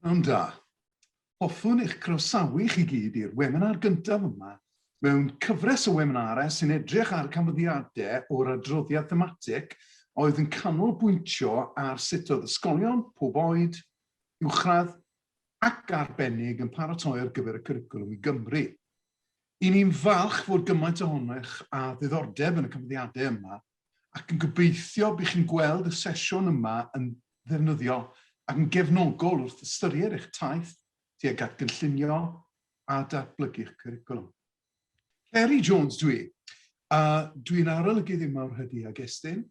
Pnawn da. Hoffwn eich croesawu chi gyd i'r weminar gyntaf yma mewn cyfres o weminarau sy'n edrych ar canfyddiadau o'r adroddiad thematig oedd yn canolbwyntio ar sut oedd ysgolion, pob oed, uwchradd ac arbennig yn paratoi ar gyfer y cwricwlwm i Gymru. I ni'n falch fod gymaint ohonych a ddiddordeb yn y canfyddiadau yma ac yn gobeithio bych chi'n gweld y sesiwn yma yn ddefnyddiol ac yn gefnogol wrth ystyried eich taith tuag at gynllunio a datblygu'ch cwricwlwm. Ceri Jones dwi. Dwi'n arolygu ddim mawr hydi ag Estyn,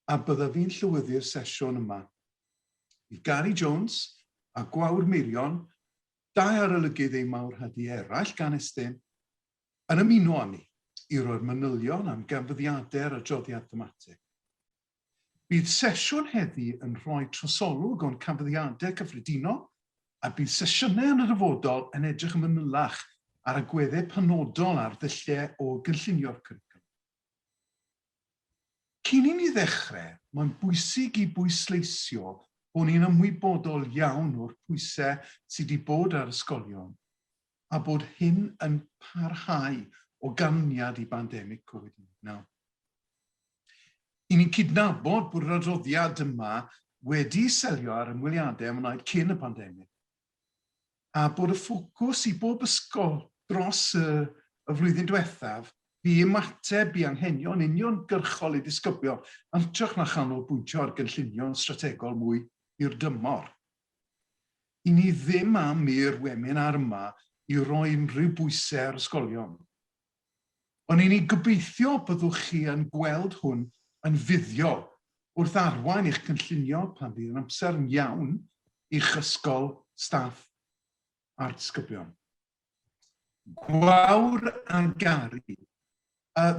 a bydda fi'n llywyddi'r sesiwn yma. Bydd Gary Jones a Gwawr Meirion, dau arolygu ddim mawr hydi eraill gan Estyn, yn ymuno â ni i roi'r manylion am ganfyddiadau'r adroddiad thematig. Bydd sesiwn heddi yn rhoi trosolwg o'n canfyddiadau cyffredinol a bydd sesiynau yn y dyfodol yn edrych yn manylach ar agweddau penodol ar ddulliau o gynllunio'r cwricwlwm. Cyn i ni ddechrau, mae'n bwysig i bwysleisio bod ni'n ymwybodol iawn o'r pwysau sydd wedi bod ar ysgolion a bod hyn yn parhau o ganlyniad i bandemig Covid-19. I ni'n cydnabod bod yr adroddiad yma wedi selio ar ymweliadau am wneud cyn y pandemig, a bod y ffocws i bob ysgol dros y flwyddyn diwethaf bu ymateb i anghenion uniongyrchol i ddisgyblion yn hytrach na chanolbwyntio ar gynllunio strategol mwy i'r dymor. I ni ddim am i'r weminar yma i roi unrhyw bwysau ar ysgolion. Ond i ni gobeithio byddwch chi yn gweld hwn yn fuddiol wrth arwain eich cynllunio pan bydd yn amser yn iawn i'ch ysgol, staff a'r disgyblion. Gwawr a Gary,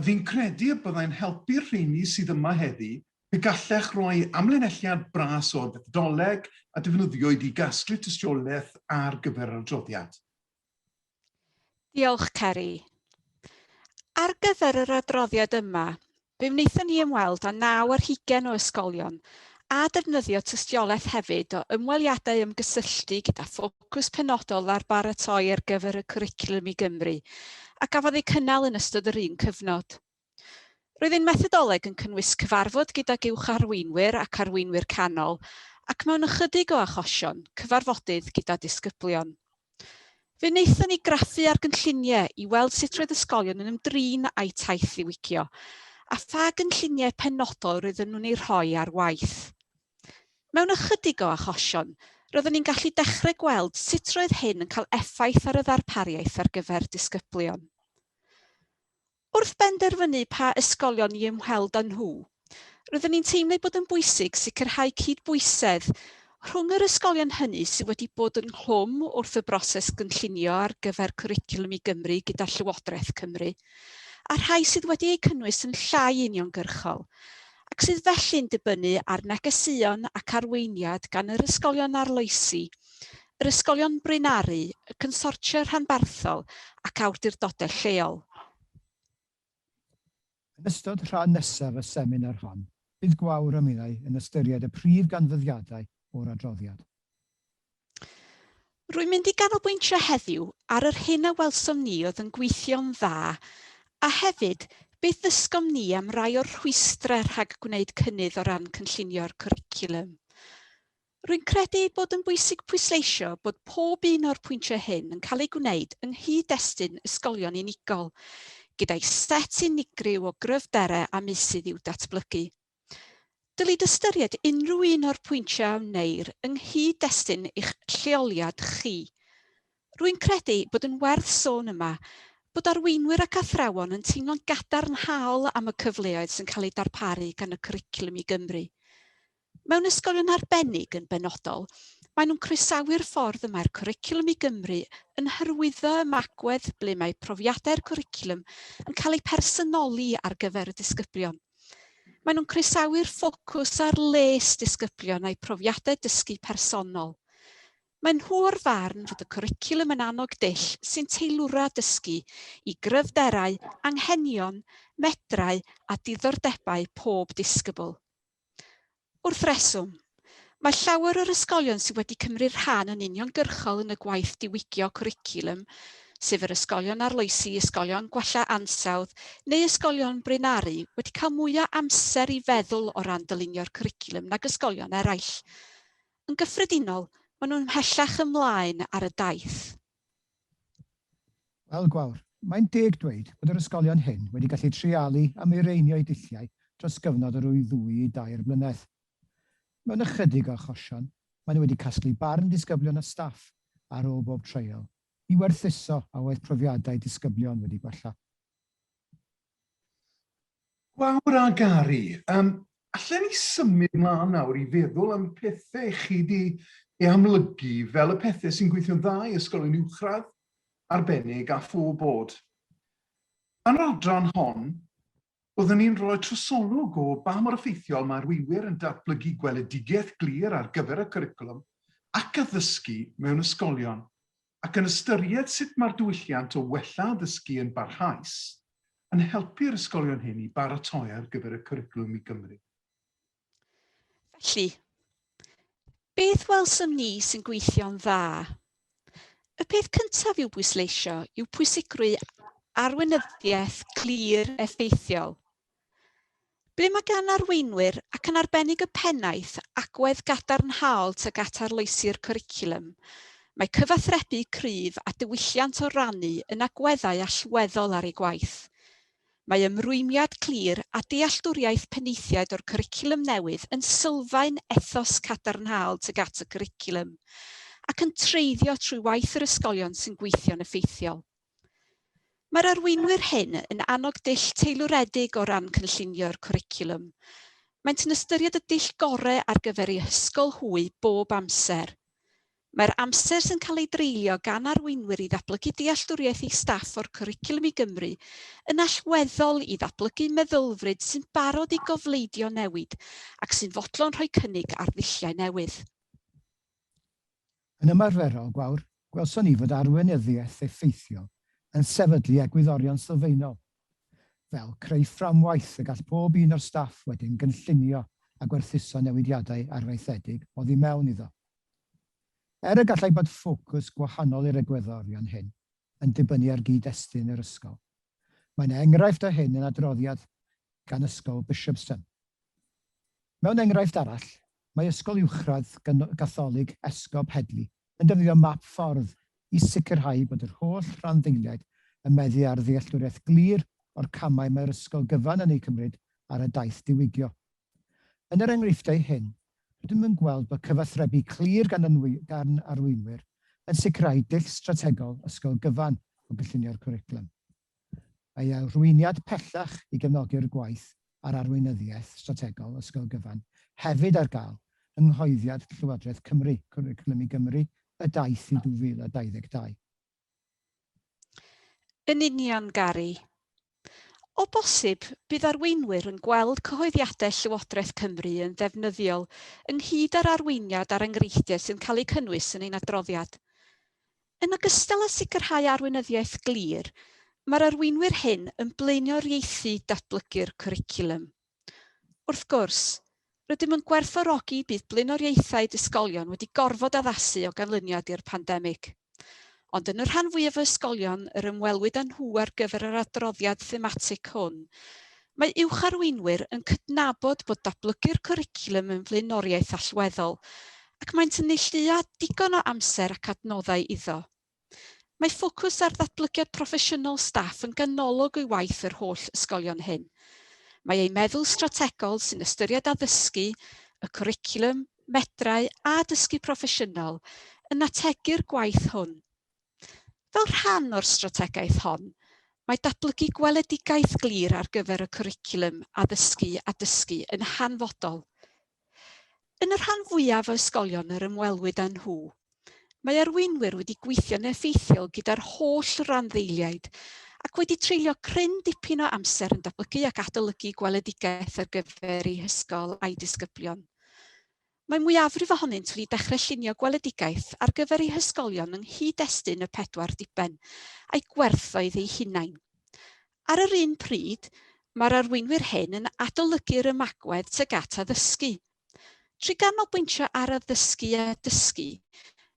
fi'n credu y byddai'n helpu'r rheini sydd yma heddi pe gallech roi amlinelliad bras o'r fethodoleg a defnyddiwyd i gasglu tystiolaeth ar gyfer yr adroddiad. Diolch, Ceri. Ar gyfer yr adroddiad yma, fe wnaethon ni ymweld â 9 ar 20 o ysgolion a defnyddio tystiolaeth hefyd o ymweliadau ymgysylltu gyda ffocws penodol ar baratoi ar gyfer y cwricwlwm i Gymru a gafodd ei cynnal yn ystod yr un cyfnod. Roedd ein methodoleg yn cynnwys cyfarfod gydag uwcharweinwyr ac arweinwyr canol ac mewn ychydig o achosion, cyfarfodydd gyda disgyblion. Fe wnaethon ni graffu ar gynlluniau i weld sut roedd ysgolion yn ymdrin a'u taith ddiwygio a pha gynlluniau penodol roedden nhw'n ei rhoi ar waith. Mewn ychydig o achosion, roeddwn ni'n gallu dechrau gweld sut roedd hyn yn cael effaith ar y ddarpariaeth ar gyfer disgyblion. Wrth benderfynu pa ysgolion i ymweld â nhw, roeddwn ni'n teimlo bod yn bwysig sicrhau cydbwysedd rhwng yr ysgolion hynny sydd wedi bod yn hlwm wrth y broses gynllunio ar gyfer cwricwlwm i Gymru gyda Llywodraeth Cymru, a rhai sydd wedi eu cynnwys yn llai uniongyrchol, ac sydd felly'n dibynnu ar negeseuon ac arweiniad gan yr ysgolion arloesi, yr ysgolion Brenaru, y consortia rhanbarthol ac awdurdodau lleol. Yn ystod rhan nesaf y seminar hon, bydd Gwawr a Meirion yn ystyried y prif ganfyddiadau o'r adroddiad. Rwy'n mynd i ganolbwyntio heddiw ar yr hyn a welsom ni oedd yn gweithio'n dda, a hefyd beth ddysgom ni am rai o'r rhwystrau rhag gwneud cynnydd o ran cynllunio'r cwricwlwm. Rwy'n credu bod yn bwysig pwysleisio bod pob un o'r pwyntiau hyn yn cael ei gwneud yng nghyd-destun ysgolion unigol, gyda'i set unigryw o gryfderau a meysydd i'w datblygu. Dylid ystyried unrhyw un o'r pwyntiau a wneir yng nghyd-destun eich lleoliad chi. Rwy'n credu bod yn werth sôn yma bod arweinwyr ac athrawon yn teimlo'n gadarnhaol am y cyfleoedd sy'n cael ei darparu gan y cwricwlwm i Gymru. Mewn ysgolion arbennig yn benodol, maen nhw'n croesawu'r ffordd y mae'r cwricwlwm i Gymru yn hyrwyddo ymagwedd ble mae profiadau'r cwricwlwm yn cael ei personoli ar gyfer y disgyblion. Maen nhw'n croesawu'r ffocws ar les disgyblion a'u profiadau dysgu personol. Mae nhw o'r farn fod y cwricwlwm yn annog dull sy'n teilwra dysgu i gryfderau, anghenion, medrau a diddordebau pob disgybl. Wrth reswm, Mae llawer o'r ysgolion sydd wedi cymryd rhan yn uniongyrchol yn y gwaith diwygio cwricwlwm, sef yr ysgolion arloesi, ysgolion gwella ansawdd neu ysgolion brenaru wedi cael mwy o amser i feddwl o ran dylunio'r cwricwlwm nag ysgolion eraill. Yn gyffredinol, maen nhw'n ymhellach ymlaen ar y daith. Wel gwawr, mae'n deg dweud bod yr ysgolion hyn wedi gallu trialu a meireinio eu dulliau dros gyfnod o rwy 2 i 2 blynedd. Mewn ychydig o achosion, maen nhw wedi casglu barn disgyblion a staff ar ôl bob treial i werthuso a oedd profiadau disgyblion wedi gwella. Gwawr a Gary, allen ni symud mlaen nawr i feddwl am pethau chi wedi eu amlygu fel y pethau sy'n gweithio'n dda i ysgolion uwchradd, arbennig a phob bod. Yn yr adran hon, byddwn ni'n rhoi trosolwg o ba mor effeithiol mae'r arweinwyr yn datblygu gweledigaeth glir ar gyfer y cwricwlwm ac addysgu mewn ysgolion, ac yn ystyried sut mae'r diwylliant o wella addysgu yn barhaus yn helpu'r ysgolion hyn i baratoi ar gyfer y cwricwlwm i Gymru. Felly, beth welswn ni sy'n gweithio'n dda? Y peth cyntaf i'w bwysleisio yw pwysigrwydd arweinyddiaeth glir effeithiol. Ble mae gan arweinwyr ac yn arbennig y pennaeth agwedd gadarnhaol tuag at arloesi'r cwricwlwm, mae cyfathrebu cryf a diwylliant o rannu yn agweddau allweddol ar ei gwaith. Mae ymrwymiad clir a dealltwriaeth penaethiaid o'r cwricwlwm newydd yn sylfaen ethos cadarnhaol tuag at y cwricwlwm, ac yn treiddio trwy waith yr ysgolion sy'n gweithio'n effeithiol. Mae'r arweinwyr hyn yn annog dull teilwredig o ran cynllunio'r cwricwlwm. Maent yn ystyried y dull gorau ar gyfer ei ysgol hwy bob amser. Mae'r amser sy'n cael ei dreulio gan arweinwyr i ddatblygu dealltwriaeth ei staff o'r cwricwlwm i Gymru yn allweddol i ddatblygu meddylfryd sy'n barod i gofleidio newid ac sy'n fodlon rhoi cynnig ar ddulliau newydd. Yn ymarferol, gwawr, gwelson ni fod arweinyddiaeth effeithiol yn sefydlu egwyddorion sylfaenol, fel creu fframwaith y gall pob un o'r staff wedyn gynllunio a gwerthuso newidiadau arbennig oddi mewn iddo. Y gallai bod ffocws gwahanol i'r egwyddorion hyn yn dibynnu ar gyd-destun yr ysgol. Mae'n enghraifft o hyn yn adroddiad gan ysgol Bishopston. Mewn enghraifft arall, mae ysgol uwchradd Gatholig Esgob Headley yn defnyddio map ffordd i sicrhau bod yr holl rhanddeiliaid yn meddu ar ddealltwriaeth glir o'r camau mae'r ysgol gyfan yn ei cymryd ar y daith diwygio. Yn yr enghreifftiau hyn, rydym yn gweld bod cyfathrebu clir gan arweinwyr yn sicrhau dull strategol ysgol gyfan o gyllunio'r cwricwlwm. Mae arweiniad pellach i gefnogi'r gwaith ar arweinyddiaeth strategol ysgol gyfan hefyd ar gael yng nghyhoeddiad Llywodraeth Cymru, Cwricwlwm i Gymru, y daith i 2022. Yn union, Gary. O bosib, bydd arweinwyr yn gweld cyhoeddiadau Llywodraeth Cymru yn ddefnyddiol ynghyd â'r arweiniad ar enghreifftiau sy'n cael eu cynnwys yn ein adroddiad. Yn ogystal â sicrhau arweinyddiaeth glir, mae'r arweinwyr hyn yn blaenoriaethu datblygu'r cwricwlwm. Wrth gwrs, rydym yn gwerthfawrogi bydd blaenoriaethau ysgolion wedi gorfod addasu o ganlyniad i'r pandemig. Ond yn y rhan fwyaf o ysgolion yr ymwelwyd â nhw ar gyfer yr adroddiad thematig hwn, mae uwcharweinwyr yn cydnabod bod datblygu'r cwricwlwm yn flaenoriaeth allweddol, ac maent yn neilltuo digon o amser ac adnoddau iddo. Mae ffocws ar ddatblygiad proffesiynol staff yn ganolog o'i waith yr holl ysgolion hyn. Mae ei meddwl strategol sy'n ystyried addysgu, y cwricwlwm, medrau a dysgu proffesiynol yn ategu'r gwaith hwn. Fel rhan o'r strategaeth hon, mae datblygu gweledigaeth glir ar gyfer y cwricwlwm addysgu a dysgu yn hanfodol. Yn y rhan fwyaf o ysgolion yr ymwelwyd â nhw, mae arweinwyr wedi gweithio'n effeithiol gyda'r holl randdeiliaid ac wedi treulio cryn dipyn o amser yn datblygu ac adolygu gweledigaeth ar gyfer eu hysgol a'i disgyblion. Mae mwyafrif ohonynt wedi dechrau llunio gweledigaeth ar gyfer eu hysgolion yng nghyd-destun y 4 diben a'i gwerthoedd eu hunain. Ar yr un pryd, mae'r arweinwyr hyn yn adolygu'r ymagwedd tuag at addysgu. Trwy ganolbwyntio ar addysgu a dysgu,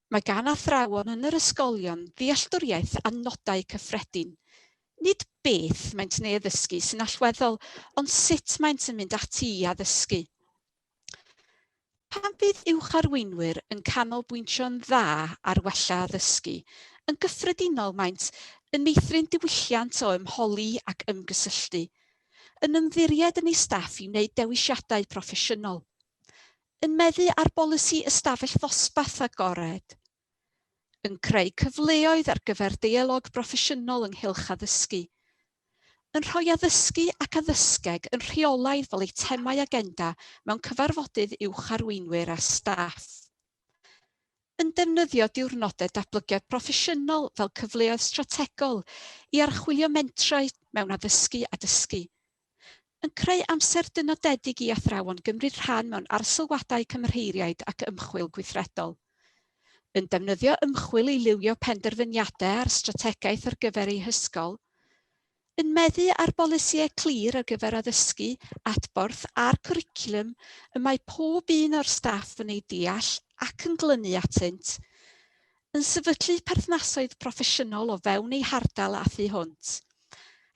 mae gan athrawon yn yr ysgolion ddealltwriaeth a nodau cyffredin. Nid beth maent yn ei addysgu sy'n allweddol, ond sut maent yn mynd ati i addysgu. Pan bydd uwcharweinwyr yn canolbwyntio'n dda ar wella addysgu, yn gyffredinol maent yn meithrin diwylliant o ymholi ac ymgysylltu, yn ymddiried yn ei staff i wneud dewisiadau proffesiynol, yn meddu ar bolisi ystafell ddosbarth agored, yn creu cyfleoedd ar gyfer deialog broffesiynol ynghylch addysgu, yn rhoi addysgu ac addysgeg yn rheolaidd fel eitemau agenda mewn cyfarfodydd uwcharweinwyr a staff, yn defnyddio diwrnodau datblygiad proffesiynol fel cyfleoedd strategol i archwilio mentrau mewn addysgu a dysgu, yn creu amser dynodedig i athrawon gymryd rhan mewn arsylwadau cymrheiriaid ac ymchwil gweithredol, yn defnyddio ymchwil i liwio penderfyniadau ar strategaeth ar gyfer ei hysgol, yn meddu ar bolisïau clir ar gyfer addysgu, adborth a'r cwricwlwm y mae pob un o'r staff yn ei deall ac yn glynu atynt, yn sefydlu perthnasoedd proffesiynol o fewn ei hardal a thu hwnt,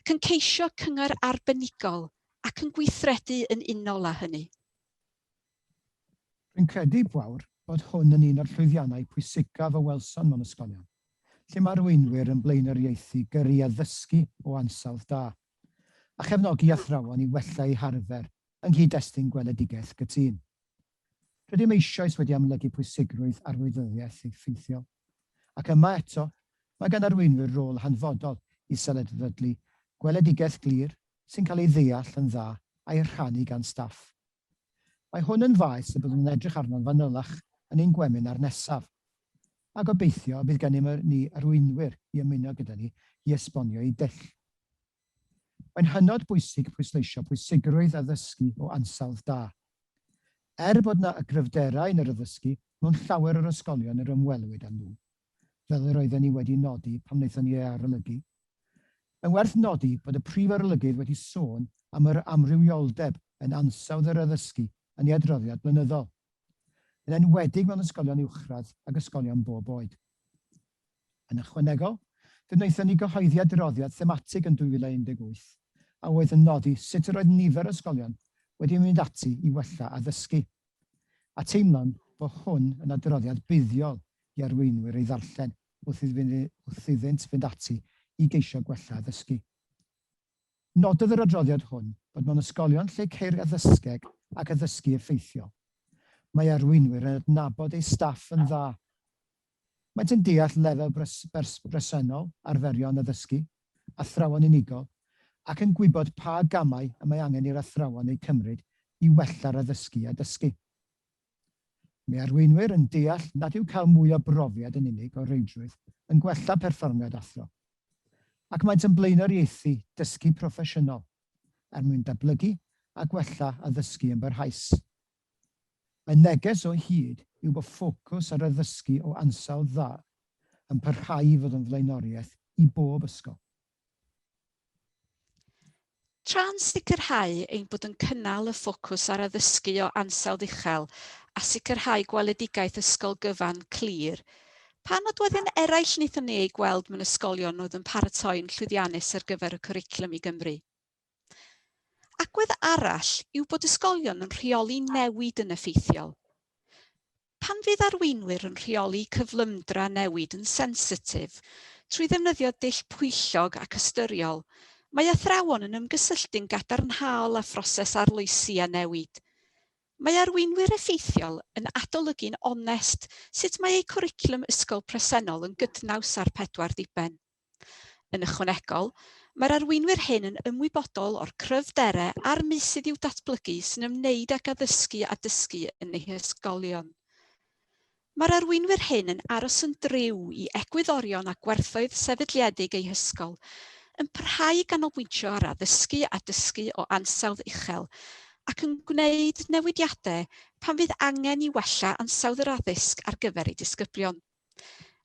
ac yn ceisio cyngor arbenigol ac yn gweithredu yn unol â hynny. Rwy'n credu, Bwawr, bod hwn yn un o'r llwyddiannau pwysicaf o welson mewn ysgolion, lle mae'r arweinwyr yn blaenoriaethu gyrru addysgu o ansawdd da, a chefnogi athrawon i wella eu harfer yng nghyd-destun gweledigaeth gytun. Rydym eisoes wedi amlygu pwysigrwydd arweinyddiaeth effeithiol, ac yma eto, mae gan arweinwyr rôl hanfodol i sefydlu gweledigaeth glir sy'n cael ei ddeall yn dda a'i rhannu gan staff. Mae hwn yn faes y byddwn yn edrych arno'n fanylach yn ein weminar nesaf, a gobeithio bydd gennym ni arweinwyr i ymuno gyda ni i esbonio ei dull. Mae'n hynod bwysig pwysleisio pwysigrwydd addysgu o ansawdd da. Bod yna y cryfderau yn yr addysgu, mewn llawer o'r ysgolion yr ymwelwyd â nhw, fel yr oedden ni wedi nodi pam wnaethon ni ei arolygu. Mae'n werth nodi bod y prif arolygydd wedi sôn am yr amrywioldeb yn ansawdd yr addysgu yn ei adroddiad blynyddol, yn enwedig mewn ysgolion uwchradd ac ysgolion bob oed. Yn ychwanegol, fe wnaethon ni gyhoeddi adroddiad thematig yn 2018, a oedd yn nodi sut yr oedd nifer ysgolion wedi mynd ati i wella addysgu, a teimlo'n bod hwn yn adroddiad buddiol i arweinwyr ei ddarllen wrth iddynt fynd ati i geisio gwella addysgu. Nododd yr adroddiad hwn bod mewn ysgolion lle ceir addysgeg ac addysgu effeithiol, mae arweinwyr yn adnabod ei staff yn dda. Maent yn deall lefel bresennol arferion addysgu, athrawon unigol, ac yn gwybod pa gamau y mae angen i'r athrawon eu cymryd i wella'r addysgu a dysgu. Mae arweinwyr yn deall nad yw cael mwy o brofiad yn unig o reidrwydd yn gwella perfformiad athro, ac maent yn blaenoriaethu dysgu proffesiynol mwyn datblygu a gwella addysgu yn barhaus. Y neges o hyd yw bod ffocws ar addysgu o ansawdd dda yn parhau i fod yn flaenoriaeth i bob ysgol. Tra'n sicrhau ein bod yn cynnal y ffocws ar addysgu o ansawdd uchel a sicrhau gweledigaeth ysgol gyfan clir, pa nodweddion eraill wnaethon ni ei gweld mewn ysgolion oedd yn paratoi'n llwyddiannus ar gyfer y cwricwlwm i Gymru? Agwedd arall yw bod ysgolion yn rheoli newid yn effeithiol. Pan fydd arweinwyr yn rheoli cyflymdra newid yn sensitif trwy ddefnyddio dull pwyllog ac ystyriol, mae athrawon yn ymgysylltu'n gadarnhaol â phroses arloesi a newid. Mae arweinwyr effeithiol yn adolygu'n onest sut mae eu cwricwlwm ysgol presennol yn gydnaws ar 4 diben. Yn ychwanegol, mae'r arweinwyr hyn yn ymwybodol o'r cryfderau a'r meysydd i'w datblygu sy'n ymwneud ag addysgu a dysgu yn eu ysgolion. Mae'r arweinwyr hyn yn aros yn driw i egwyddorion a gwerthoedd sefydliedig eu hysgol, yn parhau i ganolbwyntio ar addysgu a dysgu o ansawdd uchel ac yn gwneud newidiadau pan fydd angen i wella ansawdd yr addysg ar gyfer ei disgyblion.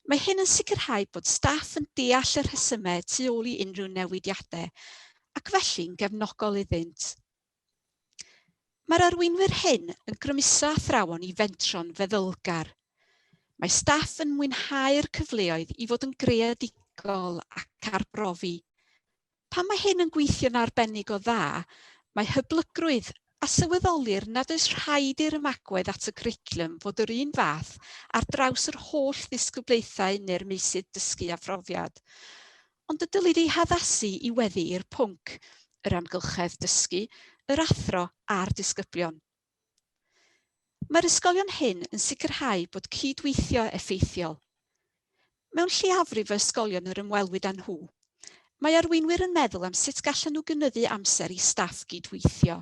Mae hyn yn sicrhau bod staff yn deall y rhesymau tu ôl i unrhyw newidiadau ac felly'n gefnogol iddynt. Mae'r arweinwyr hyn yn grymuso athrawon i fentro'n feddylgar. Mae staff yn mwynhau'r cyfleoedd i fod yn greadigol ac arbrofi. Pan mae hyn yn gweithio'n arbennig o dda, mae hyblygrwydd a sylweddolir nad oes rhaid i'r ymagwedd at y cwricwlwm fod yr un fath ar draws yr holl ddisgyblaethau neu'r meysydd dysgu a phrofiad. Ond y dylid ei haddasu i weddi i'r pwnc, yr amgylchedd dysgu, yr athro a'r disgyblion. Mae'r ysgolion hyn yn sicrhau bod cydweithio effeithiol. Mewn lleiafrif y ysgolion yr ymwelwyd â nhw, mae arweinwyr yn meddwl am sut gallen nhw gynyddu amser i staff gydweithio.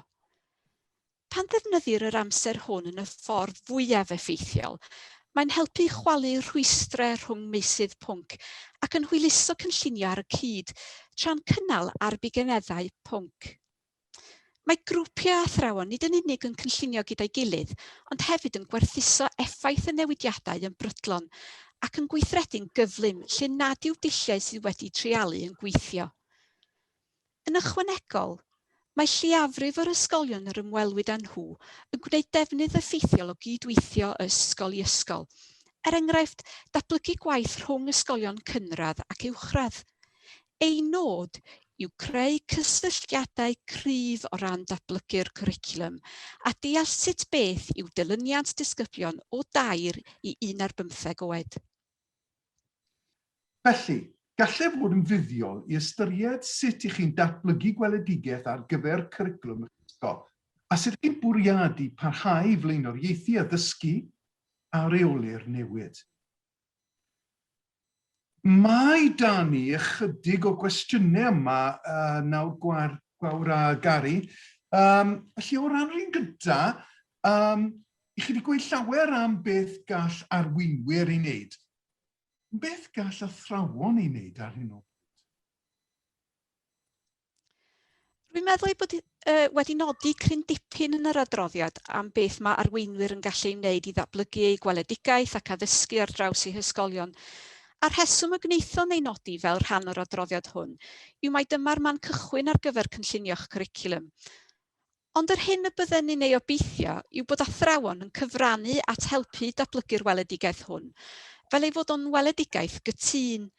Pan ddefnyddir yr amser hwn yn y ffordd fwyaf effeithiol, mae'n helpu chwalu rhwystrau rhwng meysydd pwnc ac yn hwyluso cynllunio ar y cyd, tra'n cynnal arbenigedd pwnc. Mae grwpiau athrawon nid yn unig yn cynllunio gyda'i gilydd, ond hefyd yn gwerthuso effaith y newidiadau yn brydlon ac yn gweithredu'n gyflym lle nad yw dulliau sydd wedi treialu yn gweithio. Yn ychwanegol, mae lleiafrif yr ysgolion yr ymwelwyd â nhw yn gwneud defnydd effeithiol o gydweithio ysgol i ysgol. Enghraifft, datblygu gwaith rhwng ysgolion cynradd ac uwchradd. Ei nod yw creu cysylltiadau cryf o ran datblygu'r cwricwlwm a deall sut beth yw dilyniant disgyblion o 2 i 1 ar 15 oed. Felly, gallai fod yn fuddiol i ystyried sut i chi'n datblygu gweledigaeth ar gyfer cwricwlwm ysgol, a sut chi'n bwriadu parhau flaenoriaethu a ddysgu a reoli'r newid. Mae da ni ychydig o gwestiynau yma nawr Gwawr a Gary. Felly o ran rhan gyda, i chi wedi gweud llawer am beth gall arweinwyr ei wneud. Beth gall athrawon ei wneud ar hyn o bryd? Rwy'n meddwl bod wedi nodi cryn dipyn yn yr adroddiad am beth mae arweinwyr yn gallu wneud i ddatblygu eu gweledigaeth ac addysgu ar draws eu hysgolion. A'r rheswm y gwnaethon ei nodi fel rhan o'r adroddiad hwn yw mai dyma'r man cychwyn ar gyfer cynllunio'ch cwricwlwm. Ond yr hyn y bydden ni'n ei obeithio yw bod athrawon yn cyfrannu at helpu datblygu'r weledigaeth hwn, fel ei fod o'n weledigaeth gytun.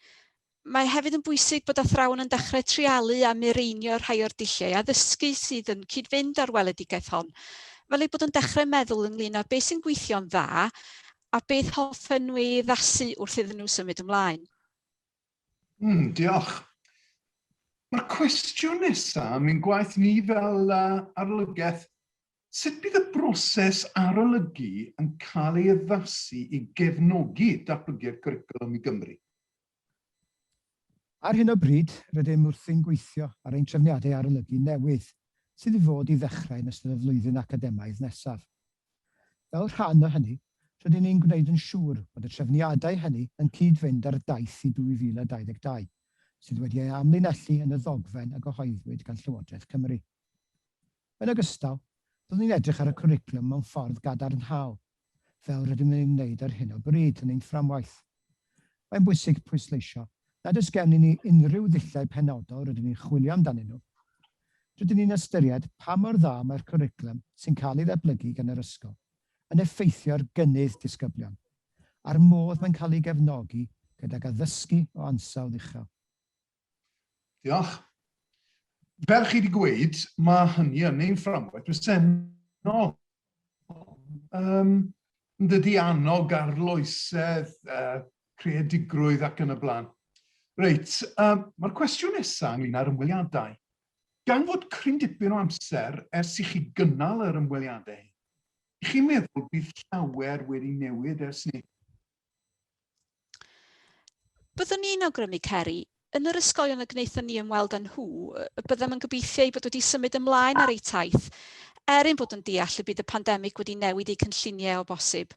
Mae hefyd yn bwysig bod athrawon yn dechrau treialu a mireinio rhai o'r dulliau addysgu sydd yn cyd-fynd â'r weledigaeth hon, fel ei bod yn dechrau meddwl ynglyn â beth sy'n gweithio'n dda a beth hoffen nhw ei addasu wrth iddyn nhw symud ymlaen. Diolch. Mae'r cwestiwn nesaf yn gwaith ni fel arolygaeth. Sut bydd y broses arolygu yn cael ei addasu i gefnogi datblygu'r cwricwlwm i Gymru? Ar hyn o bryd, rydym wrthi'n gweithio ar ein trefniadau arolygu newydd sydd i fod i ddechrau yn ystod y flwyddyn academaidd nesaf. Fel rhan o hynny, rydym ni'n gwneud yn siŵr bod y trefniadau hynny yn cyd-fynd ar daith i 2022, sydd wedi ei amlinellu yn y ddogfen a gyhoeddwyd gan Llywodraeth Cymru. Yn ogystal, byddwn ni'n edrych ar y cwricwlwm mewn ffordd gadarnhaol, fel rydym ni'n gwneud ar hyn o bryd yn ein fframwaith. Mae'n bwysig pwysleisio nad oes gen i ni unrhyw ddulliau penodol rydym ni'n chwilio amdanyn nhw. Rydym ni'n ystyried pa mor dda mae'r cwricwlwm sy'n cael ei ddatblygu gan yr ysgol yn effeithio'r gynnydd disgyblion, a'r modd mae'n cael ei gefnogi gydag addysgu o ansawdd uchel. Diolch. Fel chi wedi gweud, mae hynny yn ein fframwaith presennol. Dydy annog arloesedd, creadigrwydd ac yn y blaen. Reit, mae'r cwestiwn nesaf ynglyn â'r ymweliadau. Gan fod cryn dipyn o amser ers i chi gynnal yr ymweliadau, chi'n meddwl bydd llawer wedi newid ers ni? Byddwn ni'n awgrymu, Ceri, yn yr ysgolion y gwnaethon ni ymweld â nhw, byddem yn gobeithio bod wedi symud ymlaen ar ei taith, ein bod yn deall y bydd y pandemig wedi newid eu cynlluniau o bosib.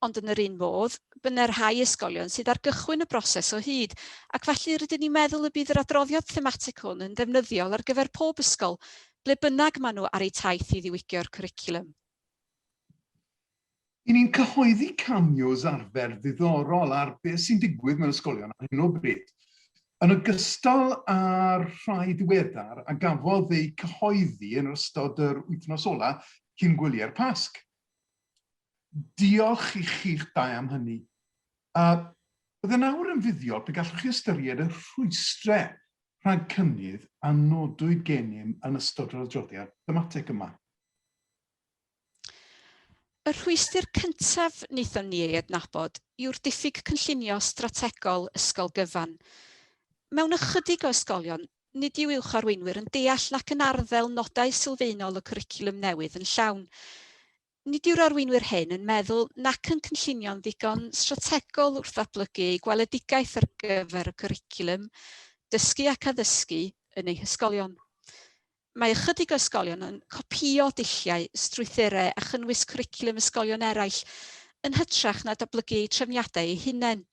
Ond yn yr un modd, byddai'r rhai ysgolion sydd ar gychwyn y broses o hyd, ac felly rydyn ni'n meddwl y bydd yr adroddiad thematig hwn yn ddefnyddiol ar gyfer pob ysgol, ble bynnag maen nhw ar ei taith i ddiwygio'r cwricwlwm. I ni'n cyhoeddi cameos arfer ddiddorol ar beth sy'n digwydd mewn ysgolion ar hyn o bryd. Yn ogystal â'r rhai diweddar a gafodd ei cyhoeddi yn ystod yr wythnos ola, cyn gwylio'r pasg. Diolch i chi'ch dau am hynny. Bydde nawr yn fuddiol pe gallwch chi ystyried y rhwystrau rhag cynnydd a nodwyd gennym yn ystod yr adroddiad thematig yma. Y rhwystr cyntaf wnaethon ni ei adnabod yw'r diffyg cynllunio strategol ysgol gyfan. Mewn ychydig o ysgolion, nid yw uwcharweinwyr yn deall nac yn arddel nodau sylfaenol y cwricwlwm newydd yn llawn. Nid yw'r arweinwyr hyn yn meddwl nac yn cynllunio'n ddigon strategol wrth ddatblygu ei gweledigaeth ar gyfer y cwricwlwm, dysgu ac addysgu yn eu hysgolion. Mae ychydig o ysgolion yn copïo dulliau, strwythurau a chynnwys cwricwlwm ysgolion eraill yn hytrach na datblygu eu trefniadau eu hunain.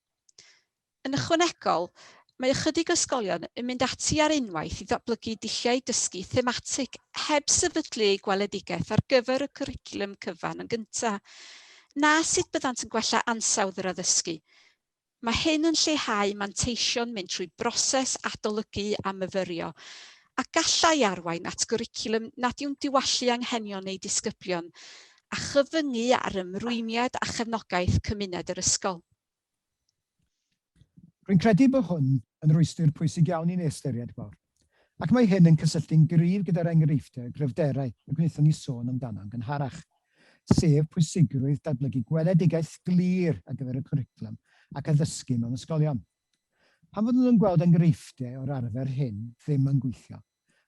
Yn ychwanegol, mae ychydig o ysgolion yn mynd ati ar unwaith i ddatblygu dulliau dysgu thematig heb sefydlu eu gweledigaeth ar gyfer y cwricwlwm cyfan yn gyntaf, na sut byddant yn gwella ansawdd yr addysgu. Mae hyn yn lleihau manteision mynd trwy broses adolygu a myfyrio, a gallai arwain at gwricwlwm nad yw'n diwallu anghenion ei disgyblion, a chyfyngu ar ymrwymiad a chefnogaeth cymuned yr ysgol. Rwy'n credu bod hwn yn rhwystyr pwysig iawn i'n ystyried fawr, ac mae hyn yn cysylltu'n gryf gyda'r enghreifftiau cryfderau y gwnaethon ni sôn amdano'n gynharach, sef pwysigrwydd datblygu gweledigaeth glir ar gyfer y cwricwlwm ac addysgu mewn ysgolion. Pan fod nhw'n gweld enghreifftiau o'r arfer hyn ddim yn gweithio,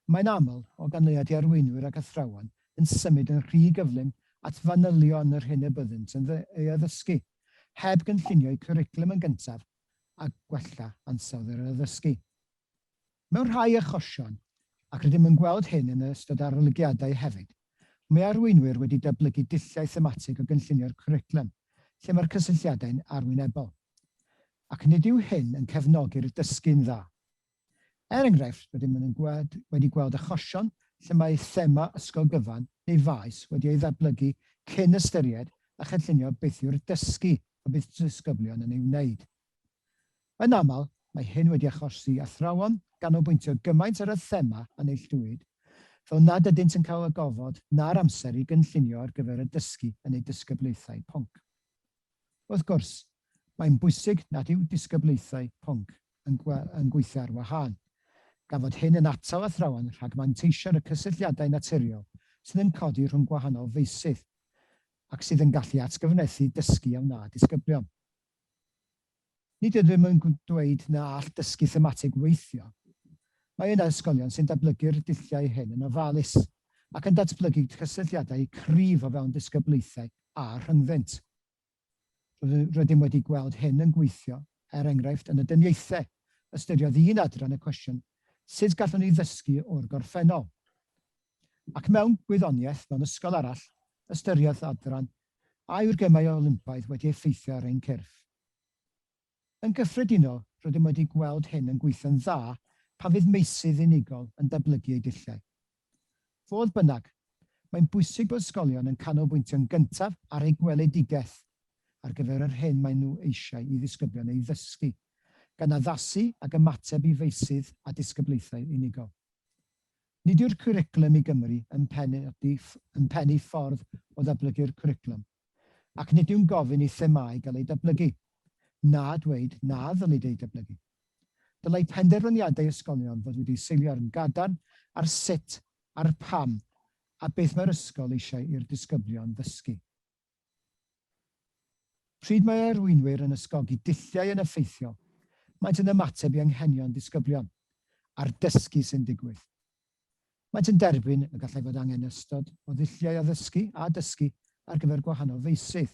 mae'n aml o ganlyniad i arweinwyr ac athrawon yn symud yn rhy gyflym at fanylion yr hyn y byddent yn ei addysgu, heb gynllunio eu cwricwlwm yn gyntaf a gwella ansawdd yr addysgu. Mewn rhai achosion, ac rydym yn gweld hyn yn ystod arolygiadau hefyd, mae arweinwyr wedi datblygu dulliau thematig o gynllunio'r cwricwlwm, lle mae'r cysylltiadau'n arwynebol. Ac nid yw hyn yn cefnogi'r dysgu'n dda. Enghraifft, rydym yn wedi gweld achosion lle mae thema ysgol gyfan neu faes wedi ei ddatblygu cyn ystyried a chynllunio beth yw'r dysgu o beth disgyblion yn ei wneud. Yn aml, mae hyn wedi achosi athrawon ganolbwyntio gymaint ar y thema a neilltuwyd, fel nad ydynt yn cael y gofod na'r amser i gynllunio ar gyfer y dysgu yn ei disgyblaethau ponc. Wrth gwrs, mae'n bwysig nad yw disgyblaethau ponc yn gweithio ar wahân, gan fod hyn yn atal athrawon rhag manteision y cysylltiadau naturiol sydd yn codi rhwng gwahanol feysydd ac sydd yn gallu atgyfnethu dysgu am na disgyblion. Nid ydym yn dweud na all dysgu thematig weithio. Mae yna ysgolion sy'n datblygu'r dulliau hyn yn ofalus ac yn datblygu cysylltiadau cryf o fewn disgyblaethau a rhyngddynt. Rydym wedi gweld hyn yn gweithio, enghraifft yn y dyniaethau, ystyriodd un adran y cwestiwn sut gallwn ni ddysgu o'r gorffennol. Ac mewn gwyddoniaeth mewn ysgol arall, ystyried adran a yw'r gemau olympaidd wedi effeithio ar ein cyrff. Yn gyffredinol, rydym wedi gweld hyn yn gweithio'n dda pan fydd meysydd unigol yn datblygu ei dulliau. Fodd bynnag, mae'n bwysig bod ysgolion yn canolbwyntio'n gyntaf ar eu gweledigaeth ar gyfer yr hyn maen nhw eisiau i ddisgyblion ei ddysgu, gan addasu ac ymateb i feysydd a disgyblaethau unigol. Nid yw'r cwricwlwm i Gymru yn pennu ffordd o ddatblygu'r cwricwlwm, ac nid yw'n gofyn i themau gael ei datblygu, na dweud na ddylid ei datblygu. Dylai penderfyniadau ysgolion fod wedi seilio ar gadarn, ar sut, ar pam, a beth mae'r ysgol eisiau i'r disgyblion ddysgu. Pryd mae arweinwyr yn ysgogi dulliau yn effeithiol, maent yn ymateb i anghenion disgyblion, a'r dysgu sy'n digwydd. Maent yn derbyn y gallai fod angen ystod o ddulliau addysgu a dysgu ar gyfer gwahanol feysydd.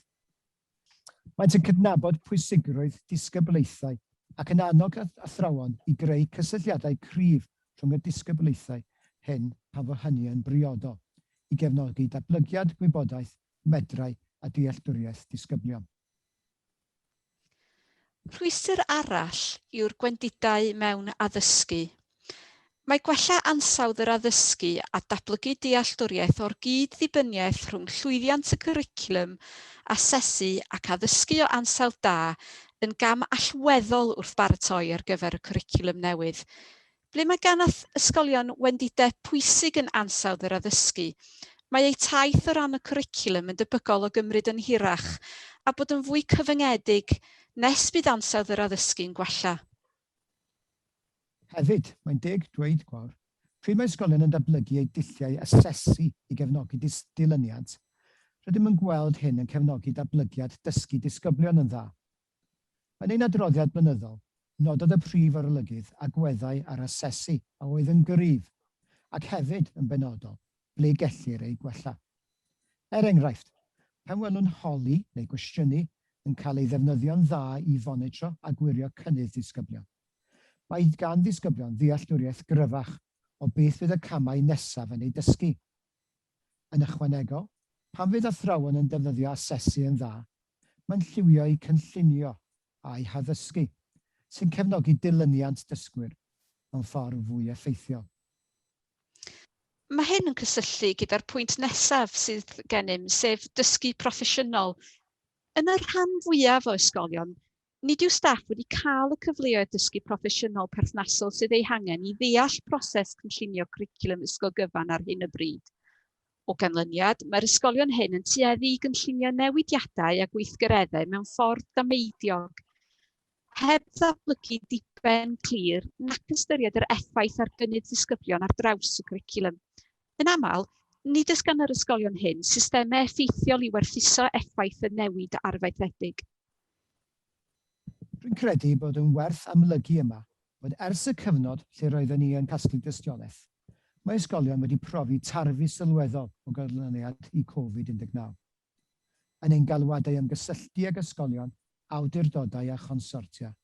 Maent yn cydnabod pwysigrwydd disgyblaethau ac yn annog athrawon i greu cysylltiadau cryf rhwng y disgyblaethau hyn pan fod hynny yn briodol i gefnogi datblygiad gwybodaeth, medrau a dealltwriaeth disgyblion. Rhwystyr arall yw'r gwendidau mewn addysgu. Mae gwella ansawdd yr addysgu a datblygu dealltwriaeth o'r gyd-ddibyniaeth rhwng llwyddiant y cwricwlwm, asesu ac addysgu o ansawdd da yn gam allweddol wrth baratoi ar gyfer y cwricwlwm newydd. Ble mae gan ysgolion wendidau pwysig yn ansawdd yr addysgu, Mae ei taith o ran y cwricwlwm yn debygol o gymryd yn hirach a bod yn fwy cyfyngedig nes bydd ansawdd yr addysgu'n gwella. Hefyd, mae'n deg dweud gwawr, pryd mae ysgolion yn datblygu eu dulliau asesu i gefnogi dilyniad, rydym yn gweld hyn yn cefnogi datblygiad dysgu disgyblion yn dda. Yn ein adroddiad blynyddol, nododd y prif arolygydd agweddau ar asesu a oedd yn gryf, ac hefyd yn benodol, ble gellir ei gwella. Enghraifft, pan welwn holi neu gwestiynu yn cael ei ddefnyddio'n dda i fonitro a gwirio cynnydd disgyblion. Mae gan ddisgyblion ddealltwriaeth gryfach o beth fydd y camau nesaf yn ei dysgu. Yn ychwanegol, pan fydd athrawon yn defnyddio asesu yn dda, mae'n lliwio eu cynllunio a'i haddysgu, sy'n cefnogi dilyniant dysgwyr mewn ffordd fwy effeithiol. Mae hyn yn cysylltu gyda'r pwynt nesaf sydd gennym, sef dysgu proffesiynol. Yn y rhan fwyaf o ysgolion, nid yw staff wedi cael y cyfleoedd dysgu proffesiynol perthnasol sydd ei hangen i ddeall proses cynllunio cwricwlwm ysgol gyfan ar hyn y bryd. O ganlyniad, mae'r ysgolion hyn yn tueddu i gynllunio newidiadau a gweithgareddau mewn ffordd dameidiog, heb ddatblygu diben clir nac ystyried yr effaith ar gynnydd disgyblion ar draws y cwricwlwm. Yn aml, nid oes gan yr ysgolion hyn systemau effeithiol i werthuso effaith y newid arfaethedig. Rwy'n credu bod yn werth amlygu yma bod ers y cyfnod lle roedden ni yn casglu dystiolaeth, mae ysgolion wedi profi tarfu sylweddol o ganlyniad i Covid-19. Yn ein galwadau ymgysylltu ag ysgolion, awdurdodau a chonsortia,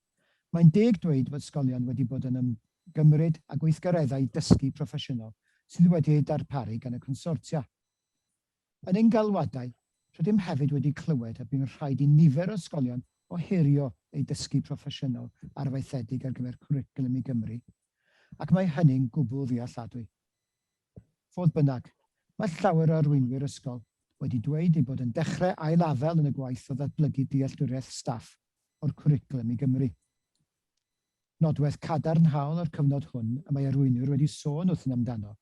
mae'n deg dweud bod ysgolion wedi bod yn ymgymryd â gweithgareddau dysgu proffesiynol sydd wedi ei darparu gan y consortia. Yn ein galwadau, rydym hefyd wedi clywed a bydd rhaid i nifer o ysgolion oherio ei dysgu proffesiynol arfaethedig ar gyfer cwricwlwm i Gymru, ac mae hynny'n gwbl ddealladwy. Fodd bynnag, mae llawer o arweinwyr ysgol wedi dweud ei bod yn dechrau ailafel yn y gwaith o ddatblygu dealltwriaeth staff o'r cwricwlwm i Gymru. Nodwedd cadarnhaol o'r cyfnod hwn y mae arweinwyr wedi sôn wrthyn amdano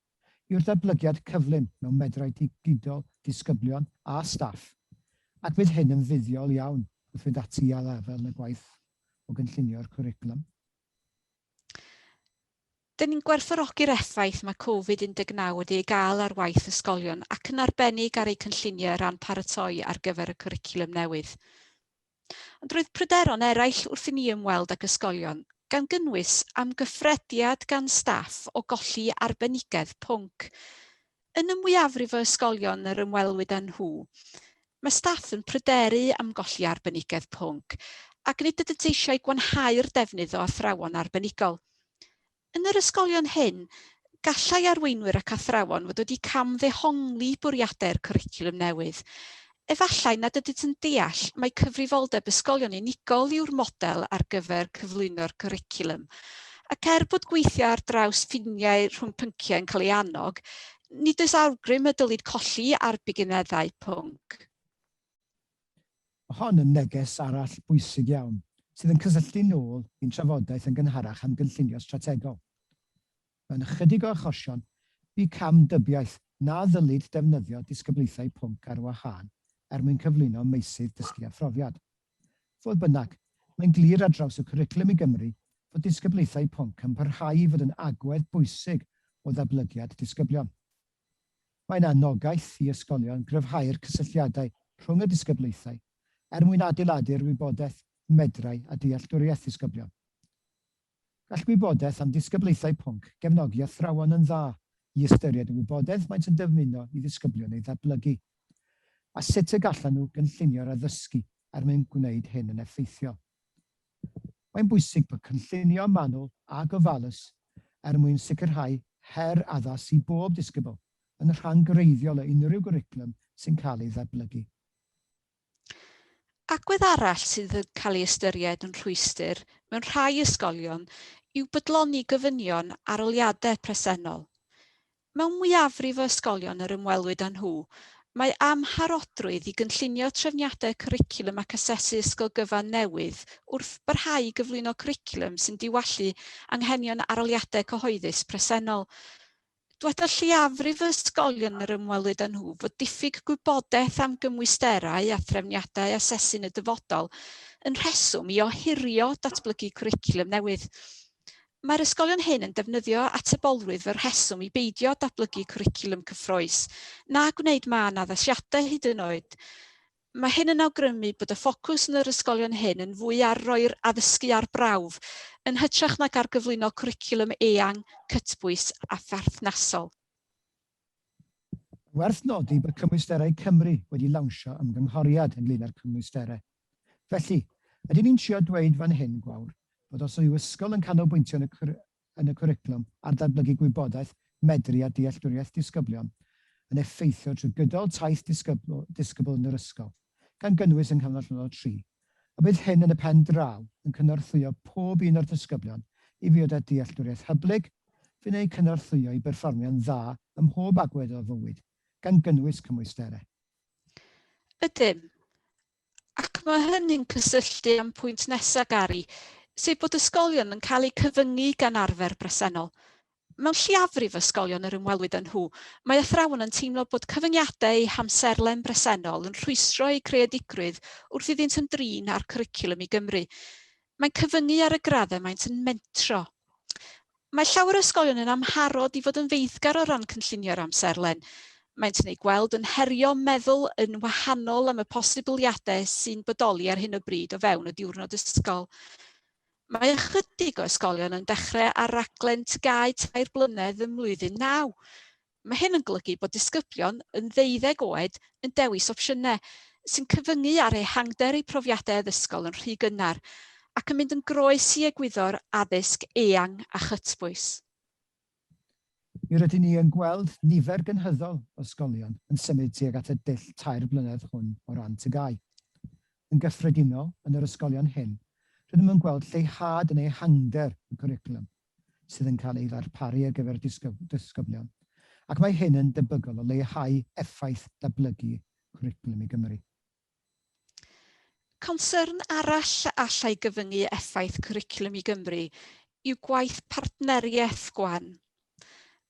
yw'r datblygiad cyflym mewn medrau digidol disgyblion a staff, ac bydd hyn yn fuddiol iawn wrth fynd ati a lefel yn y gwaith o gynllunio'r cwricwlwm. Dyn ni'n gwerthfawrogi'r effaith mae Covid-19 wedi ei gael ar waith ysgolion ac yn arbennig ar ei cynllunio ran paratoi ar gyfer y cwricwlwm newydd. Ond roedd pryderon eraill wrth i ni ymweld ag ysgolion, gan gynnwys amgyffrediad gan staff o golli arbenigedd pwnc. Yn y mwyafrif o ysgolion yr ymwelwyd â nhw, mae staff yn pryderu am golli arbenigedd pwnc ac nid ydynt eisiau gwanhau'r defnydd o athrawon arbenigol. Yn yr ysgolion hyn, gallai arweinwyr ac athrawon fod wedi camddehongli bwriadau'r cwricwlwm newydd. Efallai nad ydynt yn deall mae cyfrifoldeb ysgolion unigol yw'r model ar gyfer cyflwyno'r cwricwlwm. Ac bod gweithio ar draws ffiniau rhwng pynciau yn cael ei annog, nid oes awgrym y dylid colli ar bugeneddau pwnc. Mae hon yn neges arall bwysig iawn, sydd yn cysylltu nôl i'n trafodaeth yn gynharach am gynllunio strategol. Mewn ychydig o achosion, bu camdybiaeth na ddylid defnyddio disgyblaethau pwnc ar wahân mwyn cyflwyno meysydd dysgu a phrofiad. Fodd bynnag, mae'n glir ar draws y cwricwlwm i Gymru fod disgyblaethau pwnc yn parhau i fod yn agwedd bwysig o ddatblygiad disgyblion. Mae'n anogaeth i ysgolion gryfhau'r cysylltiadau rhwng y disgyblaethau mwyn adeiladu'r wybodaeth, medrau a dealltwriaeth disgyblion. Gall wybodaeth am disgyblaethau pwnc gefnogi athrawon yn dda i ystyried y wybodaeth maent yn dymuno i ddisgyblion ei ddatblygu, a sut y gallan nhw gynllunio'r addysgu mwyn gwneud hyn yn effeithiol. Mae'n bwysig bod cynllunio manwl a gofalus mwyn sicrhau her addas i bob disgybl yn rhan greiddiol o unrhyw gwricwlwm sy'n cael ei ddatblygu. Agwedd arall sydd yn cael ei ystyried yn rhwystr mewn rhai ysgolion yw bydloni gofynion aroliadau presennol. Mewn mwyafrif o ysgolion yr ymwelwyd â nhw, mae amharodrwydd i gynllunio trefniadau cwricwlwm ac asesu ysgol gyfan newydd wrth barhau gyflwyno cwricwlwm sy'n diwallu anghenion aroliadau cyhoeddus presennol. Dyweda lleiafrif y ysgolion yr ymwelwyd â nhw fod diffyg gwybodaeth am gymwysterau a threfniadau asesu'n y dyfodol yn rheswm i ohirio datblygu cwricwlwm newydd. Mae'r ysgolion hyn yn defnyddio atebolrwydd fel rheswm i beidio datblygu cwricwlwm cyffrous, na gwneud ma'n addasiadau hyd yn oed. Mae hyn yn awgrymu bod y ffocws yn yr ysgolion hyn yn fwy ar roi'r addysgu ar brawf, yn hytrach nag ar gyflwyno cwricwlwm eang, cytbwys a pherthnasol. Werth nodi bod Cymwysterau Cymru wedi lawnsio ymgynghoriad ynglyn â'r cymwysterau. Felly, ydyn ni'n trio dweud fan hyn, gwawr, bod os yw ysgol yn canolbwyntio yn y cwricwlwm ar datblygu gwybodaeth, medru a dealltwriaeth disgyblion, yn effeithio trwy gydol taith disgybl yn yr ysgol, gan gynnwys yng nghyfnod llynol 3, a bydd hyn yn y pen draw yn cynorthwyo pob un o'r disgyblion i fod â dealltwriaeth hyblyg, fy'n ei cynorthwyo i berfformio'n dda ym mhob agwedd o fywyd, gan gynnwys cymwysterau. Ydym, ac mae hynny'n cysylltu am pwynt nesaf, Gary, sef bod ysgolion yn cael eu cyfyngu gan arfer bresennol. Mewn lleiafrif ysgolion yr ymwelwyd â nhw, mae athrawon yn teimlo bod cyfyngiadau hamserlen bresennol yn rhwystro eu creadigrwydd wrth iddynt yn drin ar cwricwlwm i Gymru. Mae'n cyfyngu ar y graddau maent yn mentro. Mae llawer ysgolion yn amharod i fod yn feiddgar o ran cynllunio'r amserlen. Maent yn ei gweld yn herio meddwl yn wahanol am y posibiliadau sy'n bodoli ar hyn o bryd o fewn y diwrnod ysgol. Mae ychydig o ysgolion yn dechrau ar raglen tygau 3 blynedd ym mlwyddyn 9. Mae hyn yn golygu bod disgyblion yn 12 oed yn dewis opsiynau sy'n cyfyngu ar ehangder eu profiadau addysgol yn rhy gynnar ac yn mynd yn groes i egwyddor addysg eang a chytbwys. Mi rydyn ni yn gweld nifer gynhyddol o ysgolion yn symud tuag at y dull 3 blynedd hwn o ran tygau. Yn gyffredinol yn yr ysgolion hyn, rydym yn gweld lleihad yn ehangder y cwricwlwm sydd yn cael ei ddarparu ar gyfer disgyblion, ac mae hyn yn debygol o leihau effaith datblygu cwricwlwm i Gymru. Concern arall allai gyfyngu effaith cwricwlwm i Gymru yw gwaith partneriaeth gwan.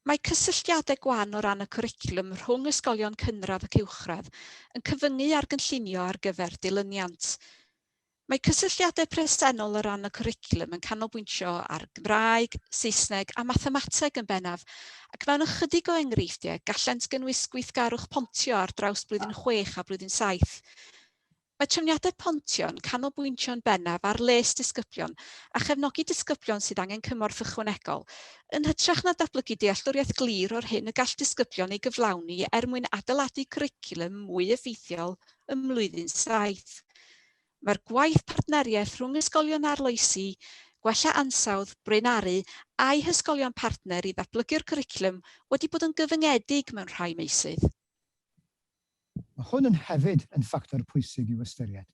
Mae cysylltiadau gwan o ran y cwricwlwm rhwng ysgolion cynradd ac uwchradd yn cyfyngu ar gynllunio ar gyfer dilyniant. Mae cysylltiadau presennol o ran y cwricwlwm yn canolbwyntio ar Gymraeg, Saesneg a mathemateg yn bennaf, ac mewn ychydig o enghreifftiau gallent gynnwys gweithgarwch pontio ar draws blwyddyn 6 a blwyddyn 7. Mae trefniadau pontio yn canolbwyntio'n bennaf ar les disgyblion a chefnogi disgyblion sydd angen cymorth ychwanegol, yn hytrach na datblygu dealltwriaeth glir o'r hyn y gall disgyblion ei gyflawni mwyn adeiladu cwricwlwm mwy effeithiol ym mlwyddyn 7. Mae'r gwaith partneriaeth rhwng ysgolion arloesi, gwella ansawdd, brenaru a'i hysgolion partner i ddatblygu'r cwricwlwm wedi bod yn gyfyngedig mewn rhai meysydd. Mae hwn yn hefyd yn ffactor pwysig i'w ystyried.